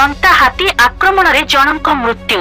दंता हाथी आक्रमण रे जनक मृत्यु।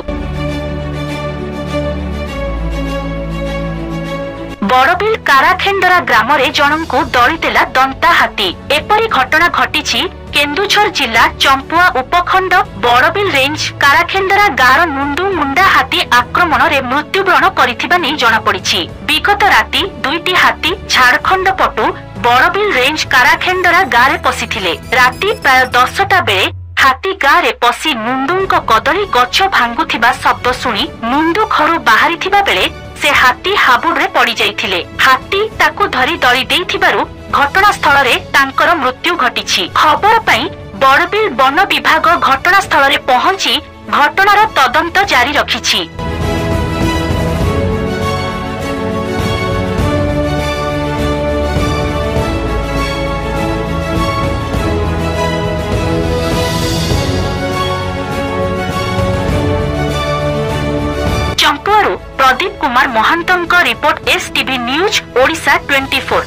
बड़बिल काराखेंडरा ग्राम रे जनकु दलिदेला दंता हाथी। एपरी घटना घटिछि केन्दुझर जिला चंपुआ उपखंड बड़बिल रेंज काराखेंडरा गार मुंडू मुंडा हाथी आक्रमण रे मृत्युवरण करिथिबा नै जणा पड़िछि। विगत राति दुईटी हाथी झारखंड पटु बड़बिल रेंज काराखेंडरा गारे पशिथिले। राति प्राय 10टा बेले हाथी गारे पशि मुंडूंक कदली गछ भांगुथिबा शब्द सुनी मुंडू घरु बाहरिथिबा बेले से हाथी हाबुड़े पड़ी जाइथिले। हाथी ताकू धरी दली देइथिबारु घटनास्थल रे तांकर मृत्यु घटिछि। खबर पाई बड़बिल वन विभाग घटनास्थल रे पहुंची घटनार तदंत जारी रखिछि। चंपुआरु प्रदीप कुमार महांतंक रिपोर्ट एसटीवी न्यूज ओडिशा 24।